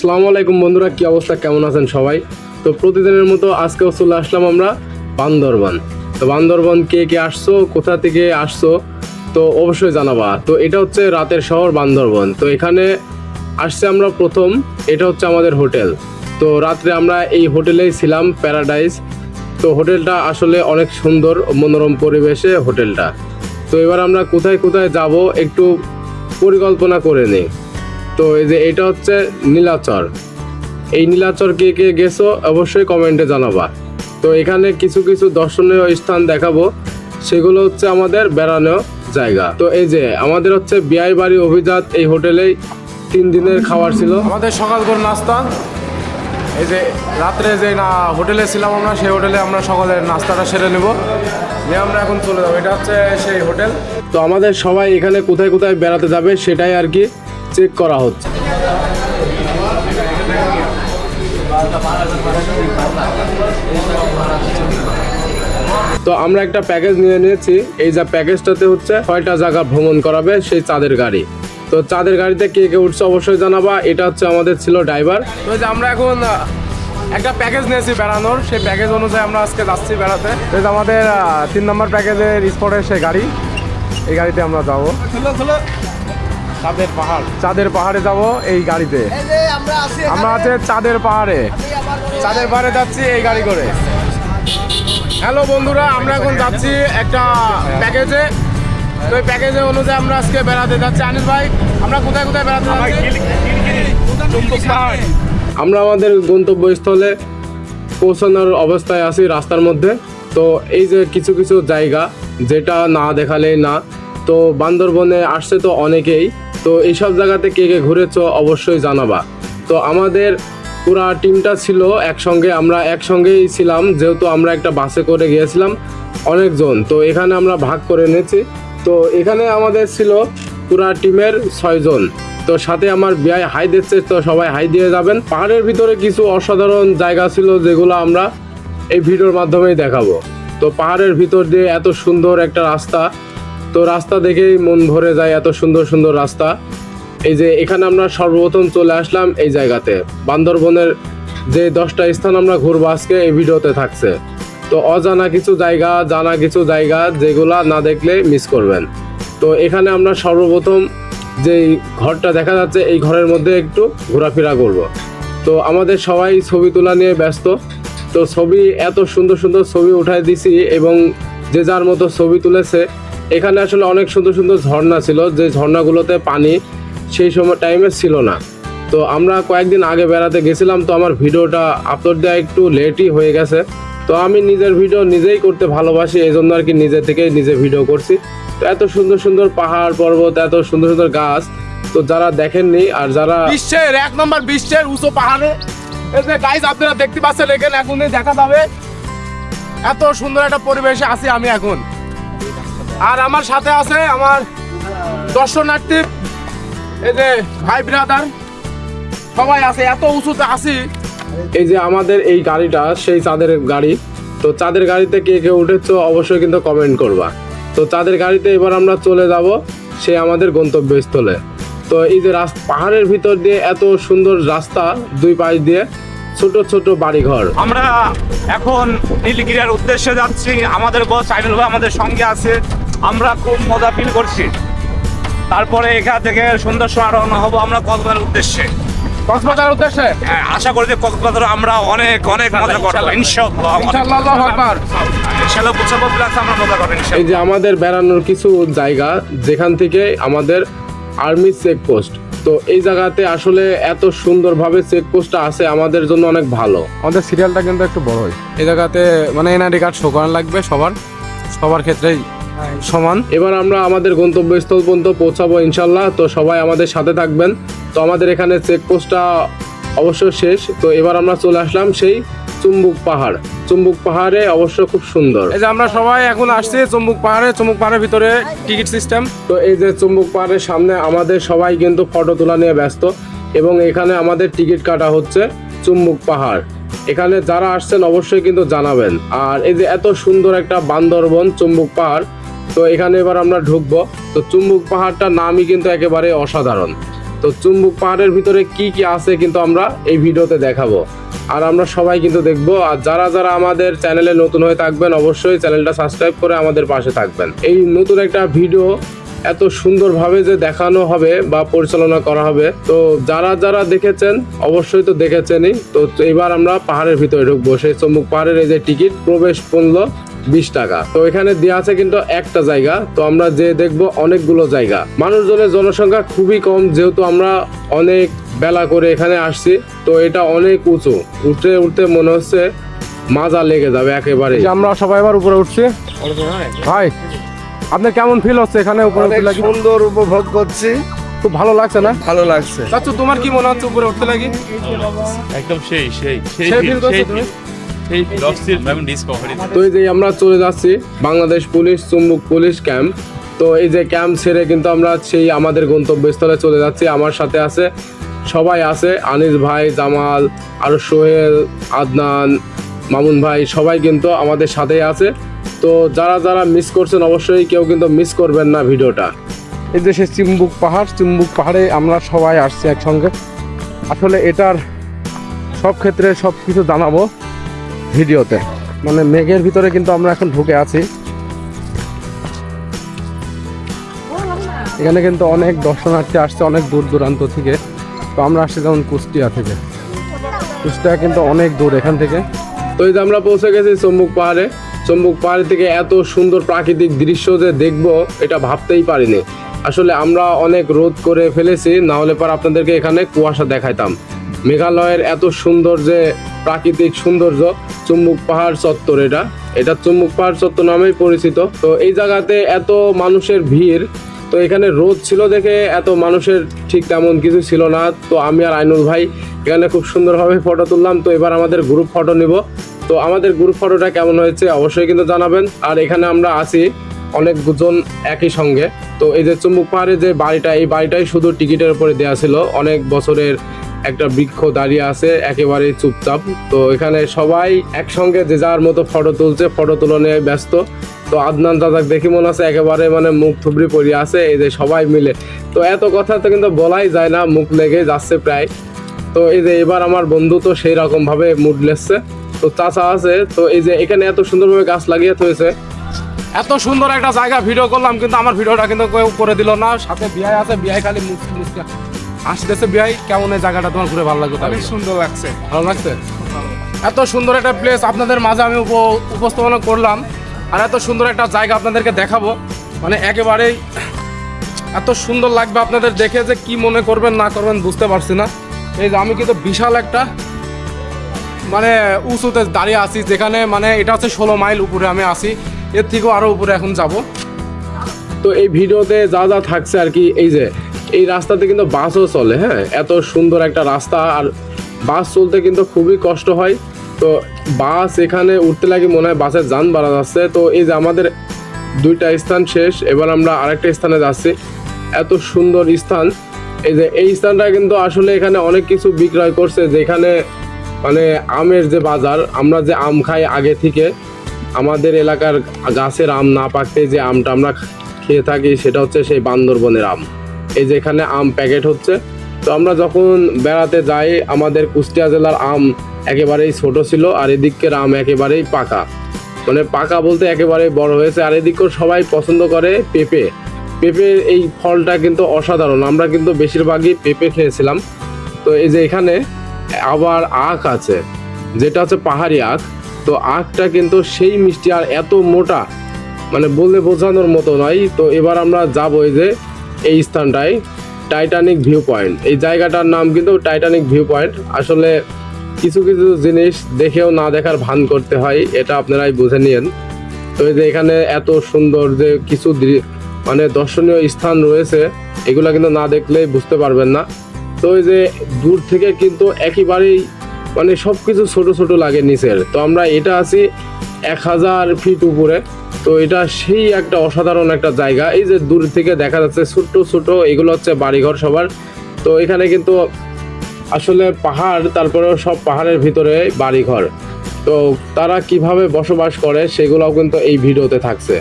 আসসালামু আলাইকুম বন্ধুরা, কি অবস্থা, কেমন আছেন সবাই? তো প্রতিদিনের মতো আজকেও চলে আসলাম আমরা বান্দরবান। তো বান্দরবান কে কে আসছো, কোথা থেকে আসছো তো অবশ্যই জানাবা। তো এটা হচ্ছে রাতের শহর বান্দরবান। তো এখানে আসছে আমরা প্রথম, এটা হচ্ছে আমাদের হোটেল। তো রাত্রে আমরা এই হোটেলেই ছিলাম, প্যারাডাইস। তো হোটেলটা আসলে অনেক সুন্দর, মনোরম পরিবেশে হোটেলটা। তো এবার আমরা কোথায় কোথায় যাব একটু পরিকল্পনা করে নিই। তো এই যে এটা হচ্ছে নীলাচর। এই নীলাচর কে কে গেছো অবশ্যই কমেন্টে জানাবা। তো এখানে কিছু কিছু দর্শনীয় স্থান দেখাবো, সেগুলো হচ্ছে আমাদের বেড়ানো জায়গা। তো এই যে আমাদের হচ্ছে বিআই বাড়ি অভিজাত, এই হোটেলেই 3 দিনের খাবার ছিল আমাদের। সকাল করে নাস্তা, এই যে রাত্রে যে না হোটেলে ছিলাম আমরা, সেই হোটেলে আমরা সকালের নাস্তাটা সেরে নেব, নিয়ে আমরা এখন চলে যাবো। এটা হচ্ছে সেই হোটেল। তো আমাদের সবাই এখানে কোথায় কোথায় বেড়াতে যাবে সেটাই আর কি চেক করা হচ্ছে। তো আমরা একটা প্যাকেজ নিয়ে নিয়েছি। এই যে প্যাকেজটাতে হচ্ছে 6টা জায়গা ভ্রমণ করাবে সেই চাঁদের গাড়ি। তো চাঁদের গাড়িতে কে কে উঠছে অবশ্যই জানাবা। এটা হচ্ছে আমাদের ছিল ড্রাইভার। তো যে আমরা এখন একটা প্যাকেজ নিয়েছি বেড়ানোর, সেই প্যাকেজ অনুযায়ী আমরা আজকে যাচ্ছি বেড়াতে। তো আমাদের 3 নম্বর প্যাকেজের স্পটের সেই গাড়ি, এই গাড়িতে আমরা যাবো চাঁদের পাহাড়ে যাব। এই গাড়িতে আমরা আছে চাঁদের পাহাড়ে যাচ্ছি এই গাড়ি করে। হ্যালো বন্ধুরা, আমরা এখন যাচ্ছি একটা প্যাকেজে। তো এই প্যাকেজে অনুযায়ী আমরা আজকে বেড়াতে যাচ্ছি। আনিস ভাই, আমরা কোথায় কোথায় বেড়াতে যাচ্ছি? আমরা আমাদের গন্তব্যস্থলে পৌঁছানোর অবস্থায় আছি রাস্তার মধ্যে। তো এই যে কিছু কিছু জায়গা যেটা না দেখালেই না। তো বান্দরবনে আসছে তো অনেকেই, তো এইসব জায়গাতে কে কে ঘুরেছো অবশ্যই জানাবা। তো আমাদের পুরা টিমটা ছিল একসঙ্গে, আমরা একসঙ্গেই ছিলাম, যেহেতু আমরা একটা বাসে করে গিয়েছিলাম অনেকজন। তো এখানে আমরা ভাগ করে নিয়েছি। তো এখানে আমাদের ছিল পুরা টিমের 6 জন। তো সাথে আমার বিআই হাই দিচ্ছে, তো সবাই হাই দিয়ে যাবেন। পাহাড়ের ভিতরে কিছু অসাধারণ জায়গা ছিল যেগুলো আমরা এই ভিডিওর মাধ্যমেই দেখাবো। তো পাহাড়ের ভিতর দিয়ে এত সুন্দর একটা রাস্তা, তো রাস্তা দেখেই মন ভরে যায়, এত সুন্দর সুন্দর রাস্তা। এই যে এখানে আমরা সর্বপ্রথম চলে আসলাম এই জায়গাতে। বান্দরবনের যে 10টা স্থান আমরা ঘুরবো আজকে এই ভিডিওতে থাকছে। তো অজানা কিছু জায়গা, জানা কিছু জায়গা যেগুলা না দেখলে মিস করবেন। তো এখানে আমরা সর্বপ্রথম যেই ঘরটা দেখা যাচ্ছে, এই ঘরের মধ্যে একটু ঘোরাফেরা করব। তো আমাদের সবাই ছবি তোলা নিয়ে ব্যস্ত। তো ছবি, এত সুন্দর সুন্দর ছবি উঠাই দিছি এবং যে যার মতো ছবি তুলেছে। এখানে আসলে অনেক সুন্দর সুন্দর ঝর্ণা ছিল, যে ঝর্ণাগুলোতে পানি সেই সময় টাইমে ছিল না। তো আমরা কয়েকদিন আগে বেড়াতে গেছিলাম, তো আমার ভিডিওটা আপলোড দেওয়া একটু লেটই হয়ে গেছে। তো আমি নিজের ভিডিও নিজেই করতে ভালোবাসি, এই জন্য আর কি নিজে থেকেই নিজে ভিডিও করছি। তো এত সুন্দর সুন্দর পাহাড় পর্বত, এত সুন্দর সুন্দর গাছ, তো যারা দেখেননি আর যারা বিশ্বের 1 নম্বর বিশ্বের উঁচু পাহাড়ে গাইস আপনারা দেখতে পাচ্ছেন, এখানে এখন দেখা যাবে এত সুন্দর একটা পরিবেশে আছি আমি এখন। আর আমার সাথে আছে আমার দর্শনার্থী, এই যে ভাই ব্রাদার সবাই আছে, এত উঁচুতে আছি। এই যে আমাদের এই গাড়িটা সেই চাঁদের গাড়ি। তো চাঁদের গাড়িতে কে কে উঠেছো অবশ্যই কিন্তু কমেন্ট করবা। তো চাঁদের গাড়িতে এবার আমরা চলে যাব সেই আমাদের গন্তব্যস্থলে। তো এই যে পাহাড়ের ভিতর দিয়ে এত সুন্দর রাস্তা, 2 পাশ দিয়ে ছোট ছোট বাড়িঘর। আমরা এখন নীলগিরির উদ্দেশ্যে যাচ্ছি। আমাদের বস আইনুল ভাই আমাদের সঙ্গে আছে, আমরা খুব মজা ফিল করছি। তারপরে এখান থেকে সুন্দর সময় রওনা হবো আমরা কক্সবাজারের উদ্দেশ্যে। কক্সবাজার উদ্দেশ্যে আশা করি যে কক্সবাজারে আমরা অনেক অনেক মজা করবো ইনশাআল্লাহ। আল্লাহু আকবার। ইনশাআল্লাহ বুঝাবো প্লাস আমরা মজা করবো ইনশাআল্লাহ। এই যে আমাদের বেড়ানোর কিছু জায়গা, যেখান থেকে আমাদের আর্মি চেকপোস্ট। তো এই জায়গাতে আসলে এত সুন্দরভাবে চেকপোস্টটা আছে, আমাদের জন্য অনেক ভালো। আমাদের সিরিয়ালটা কিন্তু একটু বড় হয় এই জায়গাতে, মানে এনআইডি কার্ড শো করা লাগবে সবার ক্ষেত্রেই সমান। এবার আমরা আমাদের গন্তব্যস্থল পর্যন্ত পৌঁছাবো ইনশাল্লাহ। তো সবাই আমাদের সাথে থাকবেন। তো আমাদের এখানে চেকপোস্টটা অবশ্য শেষ। তো এবার আমরা চলে আসলাম সেই চুম্বুক পাহাড়ে, অবশ্য খুব সুন্দর। এই যে আমরা সবাই এখন আসছি চুম্বুক পাহাড়ের ভিতরে টিকিট সিস্টেম। তো এই যে চুম্বুক পাহাড়ের সামনে আমাদের সবাই কিন্তু ফটো তোলা নিয়ে ব্যস্ত, এবং এখানে আমাদের টিকিট কাটা হচ্ছে চুম্বুক পাহাড়। এখানে যারা আসছেন অবশ্যই কিন্তু জানাবেন। আর এই যে এত সুন্দর একটা বান্দরবন চুম্বুক পাহাড়, তো এখানে এবার আমরা ঢুকবো। তো চুম্বুক পাহাড়টার নামই কিন্তু একেবারে অসাধারণ। তো তো চুম্বুক পাহাড়ের ভিতরে কি কি আছে কিন্তু আমরা এই ভিডিওতে দেখাবো, আর আমরা সবাই কিন্তু দেখবো। আর যারা যারা আমাদের চ্যানেলে নতুন হয়ে থাকবেন অবশ্যই চ্যানেলটা সাবস্ক্রাইব করে আমাদের পাশে থাকবেন। এই নতুন একটা ভিডিও এত সুন্দরভাবে যে দেখানো হবে বা পরিচালনা করা হবে, তো যারা যারা দেখেছেন অবশ্যই তো দেখেছেনই। তো এবার আমরা পাহাড়ের ভিতরে ঢুকবো। সেই চুম্বুক পাহাড়ের এই যে টিকিট, প্রবেশ মূল্য 20 টাকা। তো এখানে দেওয়া আছে কিন্তু একটা জায়গা, তো আমরা যে দেখবো অনেকগুলো জায়গা। মানুষজনের জনসংখ্যা খুবই কম, যেহেতু আমরা অনেক বেলা করে এখানে আসছি। তো এটা অনেক উঁচু, উঠতে উঠতে মনে হচ্ছে মাজা লেগে যাবে একেবারে। আমরা সবাই এবার উপরে উঠছি। ভাই, আপনার কেমন ফিল হচ্ছে এখানে উপরে উঠতে লাগি? সুন্দর উপভোগ করছি, খুব ভালো লাগছে না? ভালো লাগছে। চাচু, তোমার কি মনে হচ্ছে উপরে উঠতে লাগি? একদম সেই সেই সেই সেই feel করছো তুমি? সেই লস্টিল ম্যাম ডিসকভারি। তো এই যে আমরা চলে যাচ্ছি বাংলাদেশ পুলিশ চুম্বুক পুলিশ ক্যাম্প। তো এই যে ক্যাম্প ছেড়ে কিন্তু আমরা সেই আমাদের গন্তব্যস্থলে চলে যাচ্ছি। আমার সাথে আছে, সবাই আছে, আনিস ভাই, জামাল, আর সোহেল, আদনান, মামুন ভাই, সবাই কিন্তু আমাদের সাথেই আছে। তো যারা যারা মিস করছেন অবশ্যই কেউ কিন্তু মিস করবেন না ভিডিওটা। এই যে সে চুম্বুক পাহাড়, চুম্বুক পাহাড়ে আমরা সবাই আসছি একসঙ্গে। আসলে এটার সব ক্ষেত্রে সব কিছু জানাবো ভিডিওতে। মানে মেঘের ভিতরে কিন্তু আমরা এখন ঢুকে আছি। এখানে কিন্তু অনেক দর্শনার্থী আসছে অনেক দূর দূরান্ত থেকে। তো আমরা আসছি যেমন কুষ্টিয়া থেকে, কুষ্টিয়া কিন্তু অনেক দূর এখান থেকে। তো এই যে আমরা পৌঁছে গেছি চুম্বুক পাহাড়ে। চুম্বুক পাহাড় থেকে এত সুন্দর প্রাকৃতিক দৃশ্য যে দেখবো এটা ভাবতেই পারিনি। আসলে আমরা অনেক রোদ করে ফেলেছি, না হলে পর আপনাদেরকে এখানে কুয়াশা দেখাইতাম। মেঘালয়ের এত সুন্দর যে প্রাকৃতিক সৌন্দর্য, চুম্বুক পাহাড় চত্বর, এটা চুম্বুক পাহাড় চত্বর নামেই পরিচিত। তো এই জায়গাতে এত মানুষের ভিড়, তো এখানে রোদ ছিল দেখে এত মানুষের ঠিক তেমন কিছু ছিল না। তো আমি আর আইনুল ভাই এখানে খুব সুন্দরভাবে ফটো তুললাম। তো এবার আমাদের গ্রুপ ফটো নিব। তো আমাদের গ্রুপ ফটোটা কেমন হয়েছে অবশ্যই কিন্তু জানাবেন। আর এখানে আমরা আছি অনেকজন একই সঙ্গে। তো এই যে চুম্বুক পাহাড়ের যে বাড়িটা, এই বাড়িটাই শুধু টিকিটের উপরে দেওয়া ছিল। অনেক বছরের একটা বৃক্ষ দাঁড়িয়ে আছে একেবারেই চুপচাপ। তো এখানে সবাই একসঙ্গে যে যার মতো ফটো তুলছে, ফটো তুলনে ব্যস্ত। তো আদনান দাদাকে দেখি মনে আছে একেবারে মানে মুখ থুবড়ি পড়িয়ে আছে, এই যে সবাই মিলে। তো এত কথা তো কিন্তু বলাই যায় না, মুখ লেগে যাচ্ছে প্রায়। তো এই যে এবার আমার বন্ধু তো সেই রকম ভাবে মুড লেসছে। তো চাচা আছে, তো এই যে এখানে এত সুন্দরভাবে গাছ লাগিয়ে হয়েছে। এত সুন্দর একটা জায়গা ভিডিও করলাম, কিন্তু আমার ভিডিওটা কিন্তু কেউ করে দিল না। সাথে বিয়াই আছে, বিয়াই খালি মুখে আসতেছে। বিয়াই, কেমন এই জায়গাটা তোমার ঘুরে ভালো লাগলো? অনেক সুন্দর লাগছে। ভালো লাগছে? এত সুন্দর একটা প্লেস আপনাদের মাঝে আমি উপস্থাপনা করলাম, আর এত সুন্দর একটা জায়গা আপনাদেরকে দেখাবো। মানে একেবারেই এত সুন্দর লাগবে আপনাদের দেখে, যে কি মনে করবেন না করবেন বুঝতে পারছি না। এই যে আমি কিন্তু বিশাল একটা মানে উঁচুতে দাঁড়িয়ে আছি, যেখানে মানে এটা হচ্ছে 16 মাইল উপরে আমি আছি। এর থেকেও আরও উপরে এখন যাব। তো এই ভিডিওতে যা যা থাকছে আর কি, এই যে এই রাস্তাতে কিন্তু বাসও চলে। হ্যাঁ, এত সুন্দর একটা রাস্তা, আর বাস চলতে কিন্তু খুবই কষ্ট হয়। তো বাস এখানে উঠতে লাগে মনে হয় বাসের যান বাড়া যাচ্ছে। তো এই যে আমাদের 2টা স্থান শেষ, এবার আমরা আরেকটা স্থানে যাচ্ছি। এত সুন্দর স্থান। এই যে এই স্থানটা কিন্তু আসলে এখানে অনেক কিছু বিক্রয় করছে, যেখানে মানে আমের যে বাজার, আমরা যে আম খাই আগে থেকে, আমাদের এলাকার গাছের আম না পাকতে যে আমটা আমরা খেয়ে থাকি সেটা হচ্ছে সেই বান্দরবনের আম। এই যে এখানে আম প্যাকেট হচ্ছে। তো আমরা যখন বেড়াতে যাই, আমাদের কুষ্টিয়া জেলার আম একেবারেই ছোট ছিল, আর এদিকের আম একেবারেই পাকা। মানে পাকা বলতে একেবারেই বড় হয়েছে। আর এদিকেও সবাই পছন্দ করে পেঁপে। পেঁপে এই ফলটা কিন্তু অসাধারণ, আমরা কিন্তু বেশিরভাগই পেঁপে খেয়েছিলাম। তো এই যে এখানে আবার আখ আছে, যেটা হচ্ছে পাহাড়ি আখ। তো আখটা কিন্তু সেই মিষ্টি, আর এত মোটা, মানে বলে বোঝানোর মতো নয়। তো এবার আমরা যাবো এই যে এই স্থানটায়, টাইটানিক ভিউ পয়েন্ট। এই জায়গাটার নাম কিন্তু টাইটানিক ভিউ পয়েন্ট। আসলে কিছু কিছু জিনিস দেখেও না দেখার ভান করতে হয়, এটা আপনারাই বুঝে নিয়েন। তো এই যে এখানে এত সুন্দর যে কিছু মানে দর্শনীয় স্থান রয়েছে, এগুলো কিন্তু না দেখলেই বুঝতে পারবেন না। তো এই যে দূর থেকে কিন্তু একেবারেই মানে সব কিছু ছোট ছোট লাগে নিচের। তো আমরা এটা আছি 1000 ফিট উপরে। তো এটা সেই একটা অসাধারণ একটা জায়গা। এই যে দূর থেকে দেখা যাচ্ছে ছোট্ট ছোট, এগুলো হচ্ছে বাড়িঘর সবার। তো এখানে কিন্তু আসলে পাহাড়, তারপরেও সব পাহাড়ের ভিতরে বাড়িঘর। তো তারা কিভাবে বসবাস করে সেগুলোও কিন্তু এই ভিডিওতে থাকছে।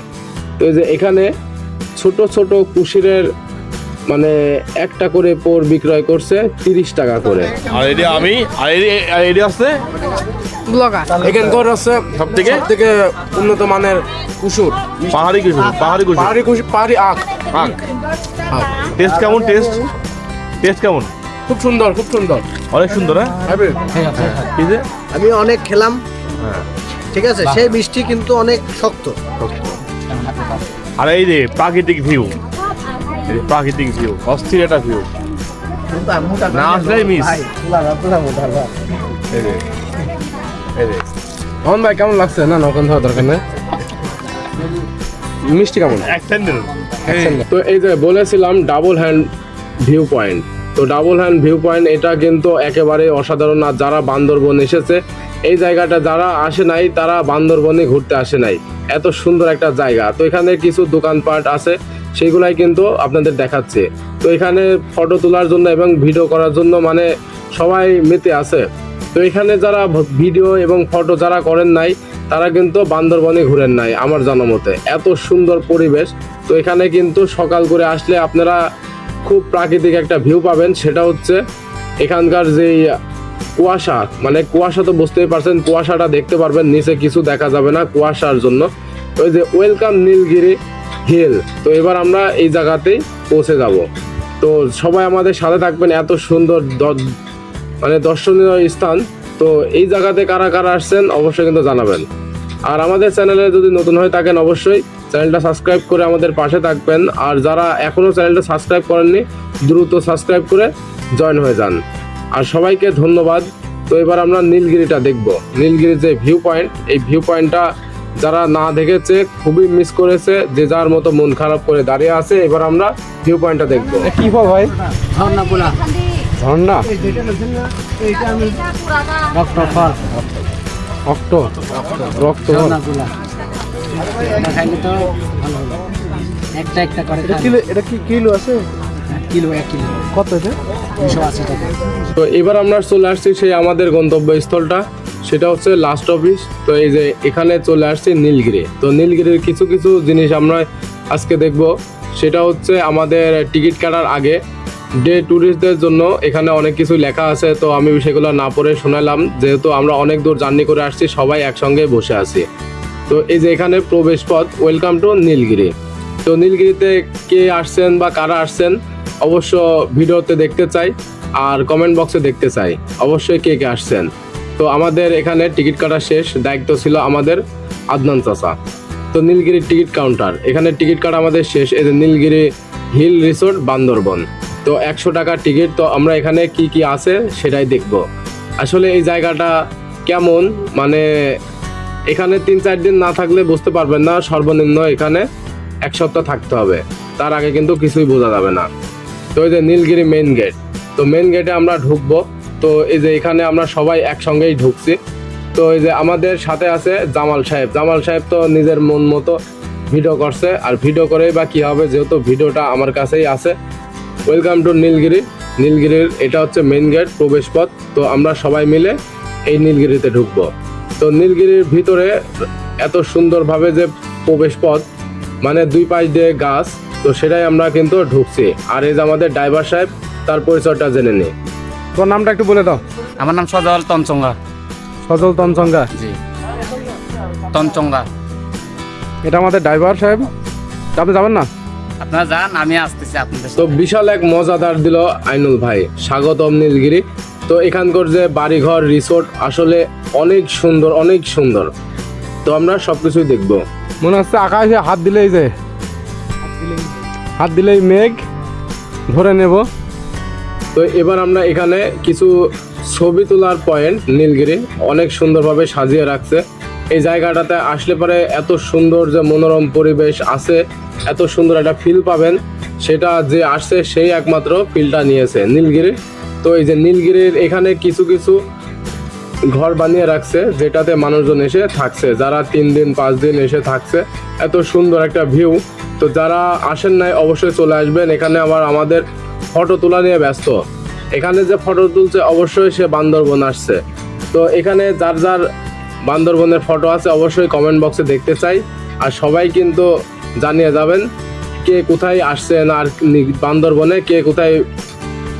তো এই যে এখানে ছোট ছোট কুশিরের মানে একটা করে পোর বিক্রয় করছে 30 টাকা করে। আর এটা আমি আর এটা আছে এখানকার হচ্ছে সবথেকে উন্নত মানের কুসুর, পাহাড়ি কুসুম। পাহাড়ি কুসুর, পাহাড়ি আখ। টেস্ট কেমন? টেস্ট কেমন? খুব সুন্দর, খুব সুন্দর। অনেক সুন্দর। হ্যাঁ কি যে আমি অনেক খেলাম, ঠিক আছে, সেই মিষ্টি কিন্তু অনেক শক্ত। আর এই যে প্রাকৃতিক ভিউ, অস্থির একটা ভিউ, না আসলেই মিস। মোহন ভাই কেমন লাগছে? না নকন খাওয়া দরকার নেই, মিষ্টি কেমন? তো এই যে বলেছিলাম ডাবল হ্যান্ড ভিউ পয়েন্ট, তো ডাবল হ্যান্ড ভিউ পয়েন্ট এটা কিন্তু একেবারে অসাধারণ। আর যারা বান্দরবন এসেছে এই জায়গাটা, যারা আসে নাই তারা বান্দরবনে ঘুরতে আসে নাই, এত সুন্দর একটা জায়গা। তো এখানে কিছু দোকানপাট আছে, সেগুলাই কিন্তু আপনাদের দেখাচ্ছে। তো এখানে ফটো তোলার জন্য এবং ভিডিও করার জন্য মানে সবাই মেতে আছে। তো এখানে যারা ভিডিও এবং ফটো যারা করেন নাই তারা কিন্তু বান্দরবনে ঘুরেন নাই আমার জানা মতে। এত সুন্দর পরিবেশ। তো এখানে কিন্তু সকাল করে আসলে আপনারা খুব প্রাকৃতিক একটা ভিউ পাবেন। সেটা হচ্ছে এখানকার যেই কুয়াশা, মানে কুয়াশা তো বুঝতেই পারছেন, কুয়াশাটা দেখতে পারবেন, নিচে কিছু দেখা যাবে না কুয়াশার জন্য। ওই যে ওয়েলকাম নীলগিরি হিল। তো এবার আমরা এই জায়গাতেই পৌঁছে যাব। তো সবাই আমাদের সাথে থাকবেন। এত সুন্দর মানে দর্শনীয় স্থান। তো এই জায়গাতে কারা কারা আসছেন অবশ্যই কিন্তু জানাবেন। আর আমাদের চ্যানেলে যদি নতুন হয়ে থাকেন অবশ্যই চ্যানেলটা সাবস্ক্রাইব করে আমাদের পাশে থাকবেন। আর যারা এখনও চ্যানেলটা সাবস্ক্রাইব করেননি দ্রুত সাবস্ক্রাইব করে জয়েন হয়ে যান। আর সবাইকে ধন্যবাদ। তো এবার আমরা নীলগিরিটা দেখব। নীলগিরির যে ভিউ পয়েন্ট, এই ভিউ পয়েন্টটা যারা না দেখেছে খুবই মিস করেছে, যে যার মতো মন খারাপ করে দাঁড়িয়ে আছে। এবার আমরা ভিউ পয়েন্টটা দেখবো। কি ফল ভাই? ঝর্ণা, রক্ত এটা কি কিলো আছে? কত আছে? 280 টাকা। তো এবার আমরা চলে আসছি সেই আমাদের গন্তব্যস্থলটা, সেটা হচ্ছে লাস্ট অফিস। তো এই যে এখানে চলে আসছি নীলগিরি। তো নীলগিরির কিছু কিছু জিনিস আমরা আজকে দেখব। সেটা হচ্ছে আমাদের টিকিট কাটার আগে ডে ট্যুরিস্টদের জন্য এখানে অনেক কিছু লেখা আছে। তো আমি সেগুলো না পড়ে শোনালাম, যেহেতু আমরা অনেক দূর জার্নি করে আসছি, সবাই একসঙ্গে বসে আছি। তো এই যে এখানে প্রবেশ পথ, ওয়েলকাম টু নীলগিরি। তো নীলগিরিতে কে আসছেন বা কারা আসছেন অবশ্য ভিডিওতে দেখতে চাই, আর কমেন্ট বক্সে দেখতে চাই অবশ্যই কে কে আসছেন। তো আমাদের এখানে টিকিট কাটা শেষ, দায়িত্ব ছিল আমাদের আদনান চাচা। তো নীলগিরির টিকিট কাউন্টার, এখানে টিকিট কাটা আমাদের শেষ। এই যে নীলগিরি হিল রিসোর্ট বান্দরবন। তো 100 টাকা টিকিট। তো আমরা এখানে কি কি আছে সেটাই দেখব। আসলে এই জায়গাটা কেমন, মানে এখানে 3-4 দিন না থাকলে বুঝতে পারবেন না। সর্বনিম্ন এখানে 1 সপ্তাহ থাকতে হবে, তার আগে কিন্তু কিছুই বোঝা যাবে না। তো এই যে নীলগিরি মেইন গেট, তো মেইন গেটে আমরা ঢুকবো। তো এই যে এখানে আমরা সবাই একসঙ্গেই ঢুকছি। তো এই যে আমাদের সাথে আছে জামাল সাহেব। জামাল সাহেব তো নিজের মন মতো ভিডিও করছে, আর ভিডিও করেই বা কী হবে, যেহেতু ভিডিওটা আমার কাছেই আছে। Welcome to Nilgiri. নীলগিরির এটা হচ্ছে মেইন গেট, প্রবেশ পথ। তো আমরা সবাই মিলে এই নীলগিরিতে ঢুকবো। তো নীলগিরির ভিতরে এত সুন্দরভাবে যে প্রবেশ পথ, মানে 2 পাশ দিয়ে গাছ, তো সেটাই আমরা কিন্তু ঢুকছি। আর এই যে আমাদের ড্রাইভার সাহেব, তার পরিচয়টা জেনে নিই। তোর নামটা একটু বলে দাও। আমার নাম সজল তনচঙ্গা। সজল তনচঙ্গা। জি, তনচঙ্গা। এটা আমাদের ড্রাইভার সাহেব। আপনি যাবেন না? আপনারা যান, আমি আসতেছি আপনাদের তো সাথে। বিশাল এক মজাদার দিল আইনুল ভাই। স্বাগতম নীলগিরি। তো এখানকার যে বাড়িঘর রিসোর্ট আসলে অনেক সুন্দর, অনেক সুন্দর। তো আমরা সব কিছুই দেখবো। মনে হচ্ছে আকাশে হাত দিলেই মেঘ ধরে নেব। তো এবার আমরা এখানে কিছু ছবি তোলার পয়েন্ট, নীলগিরি অনেক সুন্দরভাবে সাজিয়ে রাখছে। এই জায়গাটাতে আসলে পরে এত সুন্দর যে মনোরম পরিবেশ আছে, এত সুন্দর একটা ফিল পাবেন, সেটা যে আসছে সেই একমাত্র ফিলটা নিয়েছে নীলগিরি। তো এই যে নীলগিরির এখানে কিছু কিছু ঘর বানিয়ে রাখছে, যেটাতে মানুষজন এসে থাকছে, যারা 3 দিন 5 দিন এসে থাকছে। এত সুন্দর একটা ভিউ। তো যারা আসেন নাই অবশ্যই চলে আসবেন। এখানে আবার আমাদের ফটো তোলা নিয়ে ব্যস্ত। এখানে যে ফটো তুলছে অবশ্যই সে বান্দরবন আসছে। তো এখানে যার যার বান্দরবনের ফটো আছে অবশ্যই কমেন্ট বক্সে দেখতে চাই। আর সবাই কিন্তু জানিয়ে যাবেন কে কোথায় আসছেন আর বান্দরবনে কে কোথায়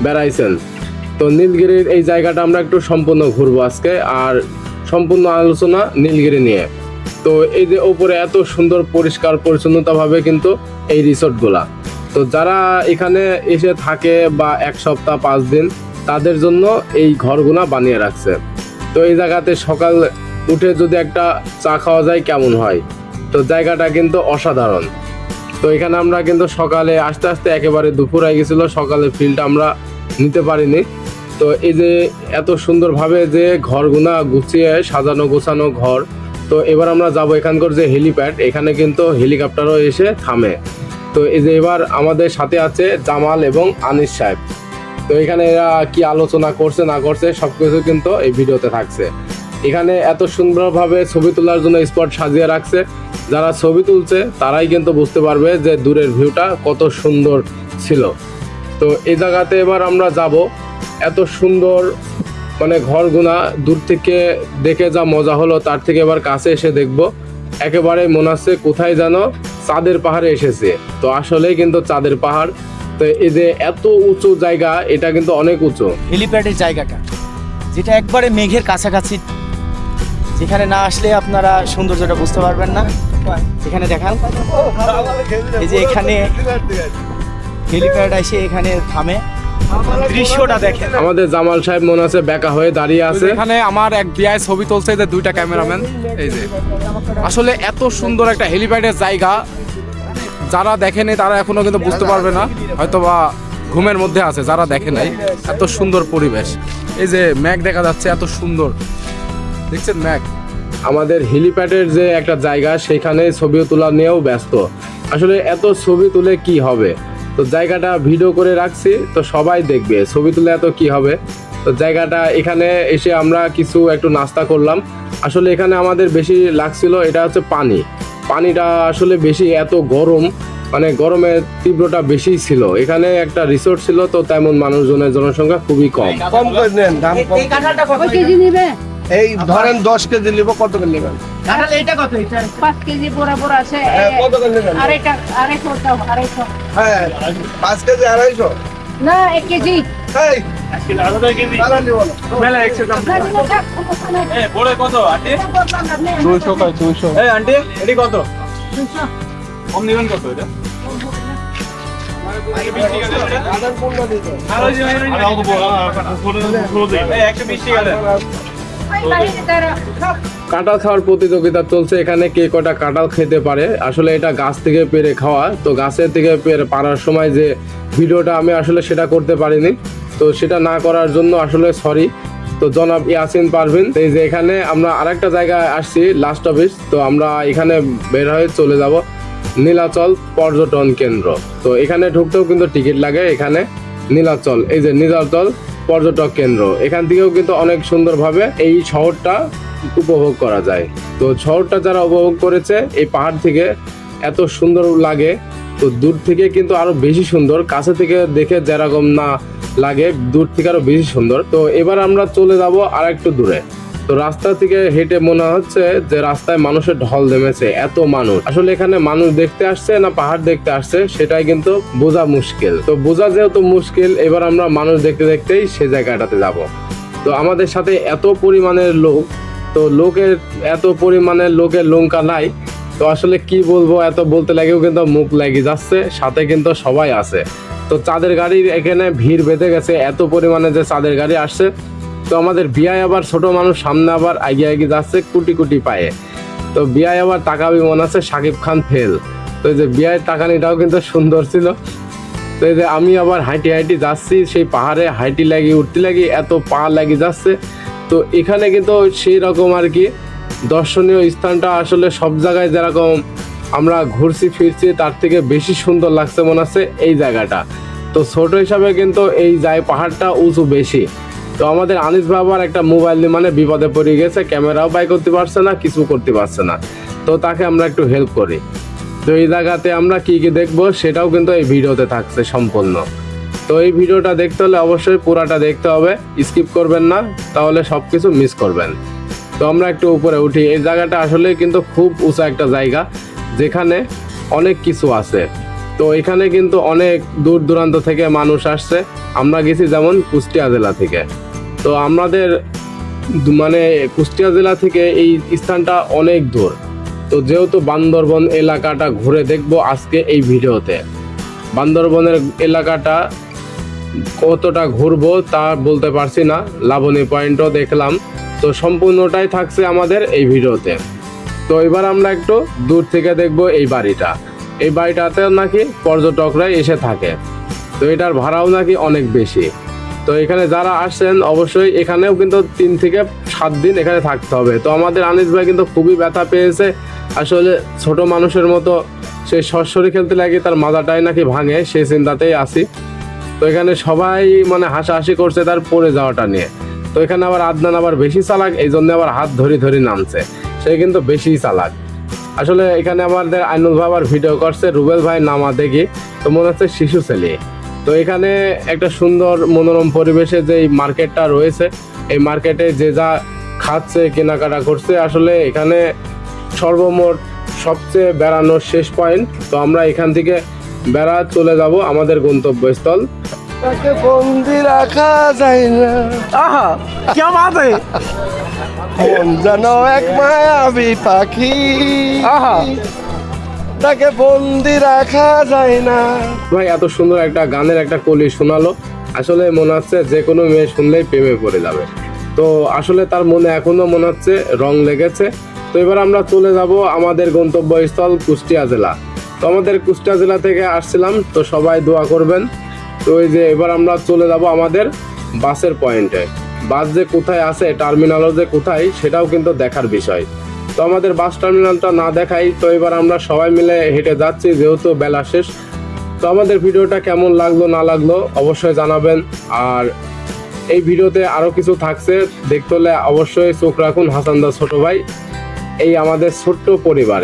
বেড়াইছেন। তো নীলগিরির এই জায়গাটা আমরা একটু সম্পূর্ণ ঘুরবো আজকে, আর সম্পূর্ণ আলোচনা নীলগিরি নিয়ে। তো এই যে ওপরে এত সুন্দর পরিষ্কার পরিচ্ছন্নতাভাবে কিন্তু এই রিসোর্টগুলা, তো যারা এখানে এসে থাকে বা 1 সপ্তাহ 5 দিন তাদের জন্য এই ঘরগুলা বানিয়ে রাখছে। তো এই জায়গাতে সকাল উঠে যদি একটা চা খাওয়া যায় কেমন হয়, তো জায়গাটা কিন্তু অসাধারণ। তো এখানে আমরা কিন্তু সকালে আস্তে আস্তে একেবারে দুপুর হয়ে গেছিল, সকালে ফিলটা আমরা নিতে পারিনি। তো এই যে এত সুন্দরভাবে যে ঘরগুলা গুছিয়ে সাজানো গোছানো ঘর। তো এবার আমরা যাব এখানকার যে হেলিপ্যাড, এখানে কিন্তু হেলিকপ্টারও এসে থামে। তো এই যে এবার আমাদের সাথে আছে জামাল এবং আনিস সাহেব। তো এখানে এরা কি আলোচনা করছে না করছে সবকিছু কিন্তু এই ভিডিওতে থাকছে। এখানে এত সুন্দরভাবে ছবি তোলার জন্য স্পট সাজিয়ে রাখছে, যারা ছবি তুলছে তারাই কিন্তু বুঝতে পারবে যে দূরের ভিউটা কত সুন্দর ছিল। তো এই জায়গাতে এবার আমরা যাব, এত সুন্দর মানে ঘরগুনা দূর থেকে দেখে যা মজা হলো তার থেকে এবার কাছে এসে দেখব একেবারে মনে হচ্ছে কোথায় যেন চাঁদের পাহাড়ে এসেছে। তো আসলেই কিন্তু চাঁদের পাহাড়। তো এই যে এত উঁচু জায়গা, এটা কিন্তু অনেক উঁচু। হেলিপ্যাডের জায়গাটা যেটা একবারে মেঘের কাছাকাছি, যেখানে না আসলে আপনারা সৌন্দর্যটা বুঝতে পারবেন না। এখানে দেখান, এই যে এখানে হেলিপ্যাড এসে এখানে থামে, দৃশ্যটা দেখেন। আমাদের জামাল সাহেব মনে আছে বেকা হয়ে দাঁড়িয়ে আছে। এখানে আমার এক বিয়ায় ছবি তুলছে যে 2টা ক্যামেরাম্যান। এই যে আসলে এত সুন্দর একটা হেলিপ্যাডের জায়গা, যারা দেখেনি তারা এখনো কিন্তু বুঝতে পারবে না, হয়তোবা ঘুমের মধ্যে আছে যারা দেখে নাই। এত সুন্দর পরিবেশ, এই যে ম্যাগ দেখা যাচ্ছে এত সুন্দর, দেখছেন ম্যাগ। আমাদের হেলিপ্যাডের যে একটা জায়গা, সেখানে ছবি তোলা নিয়েও ব্যস্ত। আসলে এত ছবি তুলে কি হবে, তো জায়গাটা ভিডিও করে রাখছি, তো সবাই দেখবে। ছবি তুলে এত কি হবে। তো জায়গাটা এখানে এসে আমরা কিছু একটু নাস্তা করলাম। আসলে এখানে আমাদের বেশি লাগছিল এটা হচ্ছে পানিটা আসলে বেশি, এত গরম, মানে গরমের তীব্রতা বেশি ছিল। এখানে একটা রিসোর্ট ছিল, তো তেমন মানুষজনের জনসংখ্যা খুবই কম। কম করে নেন, দাম কম। কত কেজি নিবে? এই ধরেন 10 কেজি নিব, কত করে নেবেন? 5 কেজি বরাবর আছে। কত করে নেবেন? আড়াইশো দাও, 250। হ্যাঁ 5 কেজি 250। না 1 কেজি। এই তাহলে নিব না। মেলা একশো দাম। বড় কত আন্টি? 200 এই আন্টি এটি কত? 200। কম নিবেন কত এটা? আর ওই যে এই 120 টাকা দেন। কাঁঠাল খাওয়ার প্রতিযোগিতা চলছে এখানে, কে কটা কাঁঠাল খেতে পারে। আসলে এটা গাছ থেকে পেরে খাওয়া, তো গাছের থেকে পেরে পারার সময় যে ভিডিওটা আমি আসলে সেটা করতে পারিনি, তো সেটা না করার জন্য আসলে সরি। তো জনাব ইয়াসিন পারভিন, এই যে এখানে আমরা আরেকটা জায়গায় আসছি লাস্ট অফিস, তো আমরা এখানে বের হয়ে চলে যাব নীলাচল পর্যটন কেন্দ্র। তো এখানে ঢুকতেও কিন্তু টিকিট লাগে। এখানে নীলাচল, এই যে নীলাচল পর্যটক কেন্দ্র, এখান থেকেও কিন্তু অনেক সুন্দরভাবে এই শহরটা উপভোগ করা যায়। তো শহরটা যারা উপভোগ করেছে এই পাহাড় থেকে এত সুন্দর লাগে, তো দূর থেকে কিন্তু আরো বেশি সুন্দর, কাছে থেকে দেখে যেরকম না লাগে দূর থেকে আরো বেশি সুন্দর। তো এবার আমরা চলে যাব আর একটু দূরে। তো রাস্তা থেকে হেঁটে মনে হচ্ছে যে রাস্তায় মানুষের ঢল নেমেছে, এত মানুষ। আসলে এখানে মানুষ দেখতে আসছে না পাহাড় দেখতে আসছে সেটাই কিন্তু বোঝা মুশকিল। তো বোঝা যেহেতু মুশকিল, এবার আমরা মানুষ দেখতে দেখতেই সে জায়গাটাতে যাব। তো আমাদের সাথে এত পরিমাণের লোক, তো এত পরিমাণের লোকের লঙ্কা নাই। তো আসলে কি বলবো, এত বলতে লাগেও কিন্তু মুখ লেগে যাচ্ছে, সাথে কিন্তু সবাই আছে। তো চাঁদের গাড়ির এখানে ভিড় বেঁধে গেছে, এত পরিমাণে যে চাঁদের গাড়ি আসছে। তো আমাদের বিয়ায় আবার ছোট মানুষ, সামনে আবার এগিয়ে এগিয়ে যাচ্ছে কুটি কুটি পায়ে। তো বিয়ায় আবার তাকাবি মনে আছে শাকিব খান ফেল। তো এই যে বিয়ায় তাকানিটাও কিন্তু সুন্দর ছিল। তো এই যে আমি আবার হাঁটি হাঁটি যাচ্ছি সেই পাহাড়ে, হাঁটি লাগি উঠতে লাগি এত পা লাগি যাচ্ছে। তো এখানে কিন্তু সেই রকম আর কি দর্শনীয় স্থানটা আসলে সব জায়গায় যেরকম আমরা ঘুরছি ফিরছি তার থেকে বেশি সুন্দর লাগছে মনে হচ্ছে এই জায়গাটা। তো ছোট হিসাবে কিন্তু এই পাহাড়টা উঁচু বেশি। তো আমাদের আনিস বাবার একটা মোবাইল নিয়ে মানে বিপদে পড়ে গেছে, ক্যামেরাও বাই করতে পারছে না, কিছু করতে পারছে না। তো তাকে আমরা একটু হেল্প করি। তো এই জায়গাতে আমরা কি কি দেখবো সেটাও কিন্তু এই ভিডিওতে থাকছে সম্পূর্ণ। তো এই ভিডিওটা দেখতে হলে অবশ্যই পুরাটা দেখতে হবে, স্কিপ করবেন না, তাহলে সব কিছু মিস করবেন। তো আমরা একটু উপরে উঠি। এই জায়গাটা আসলে কিন্তু খুব উঁচা একটা জায়গা, যেখানে অনেক কিছু আছে। তো এখানে কিন্তু অনেক দূর দূরান্ত থেকে মানুষ আসছে। আমরা গেছি যেমন কুষ্টিয়া জেলা থেকে। তো আমাদের মানে কুষ্টিয়া জেলা থেকে এই স্থানটা অনেক দূর। তো যেহেতু বান্দরবন এলাকাটা ঘুরে দেখবো আজকে এই ভিডিওতে। বান্দরবনের এলাকাটা কতটা ঘুরবো তা বলতে পারছি না, লাবণী পয়েন্টও দেখলাম। তো সম্পূর্ণটাই থাকছে আমাদের এই ভিডিওতে। তো এবার আমরা একটু দূর থেকে দেখবো এই বাড়িটা। এই বাড়িটাতেও নাকি পর্যটকরাই এসে থাকে। তো এটার ভাড়াও নাকি অনেক বেশি। তো এখানে যারা আসছেন অবশ্যই এখানেও কিন্তু 3 থেকে 7 দিন এখানে থাকতে হবে। তো আমাদের আনিস ভাই কিন্তু খুবই ব্যথা পেয়েছে। আসলে ছোট মানুষের মতো সেই সরসরি খেলতে লাগে তার মাথাটাই নাকি ভাঙে, সেই চিন্তাতেই আসি। তো এখানে সবাই মানে হাসাহাসি করছে তার পড়ে যাওয়াটা নিয়ে। তো এখানে আবার আদনান আবার বেশি চালাক, এই জন্য আবার হাত ধরে ধরে নামছে। সে কিন্তু বেশি চালাক। আসলে এখানে আমাদের আইনুল ভাই আবার ভিডিও করছে, রুবেল ভাই নামা দেখি তো মনে হচ্ছে শিশু ছেলে। তো এখানে একটা সুন্দর মনোরম পরিবেশে যে মার্কেটটা রয়েছে, এই মার্কেটে যে যা খাচ্ছে কেনাকাটা করছে। আসলে এখানে সর্বমোট সবচেয়ে বেড়ানোর শেষ পয়েন্ট। তো আমরা এখান থেকে বেড়া চলে যাব আমাদের গন্তব্যস্থল। তাকে বন্দি রাখা যায় না, আহা কি বাত है মন যেন এক মায়াবী পাখি, আহা তাকে বন্দি রাখা যায় না। ভাই এত সুন্দর একটা গানের একটা কলি শোনালো, আসলে মনে হচ্ছে যে কোনো মেয়ে শুনলেই প্রেমে পড়ে যাবে। তো আসলে তার মনে এখনো মনে হচ্ছে রং লেগেছে। তো এবার আমরা চলে যাব আমাদের গন্তব্যস্থল কুষ্টিয়া জেলা। তো আমাদের কুষ্টিয়া জেলা থেকে আসছিলাম, তো সবাই দোয়া করবেন। তো এই যে এবার আমরা চলে যাব আমাদের বাসের পয়েন্টে। বাস যে কোথায় আছে, টার্মিনালও যে কোথায়, সেটাও কিন্তু দেখার বিষয়। তো আমাদের বাস টার্মিনালটা না দেখাই। তো এবার আমরা সবাই মিলে হেঁটে যাচ্ছি, যেহেতু বেলা শেষ। তো আমাদের ভিডিওটা কেমন লাগলো না লাগলো অবশ্যই জানাবেন। আর এই ভিডিওতে আরও কিছু থাকছে, দেখতে হলে অবশ্যই চোখ রাখুন হাসান দা ছোট ভাই এই আমাদের ছোট্ট পরিবারে।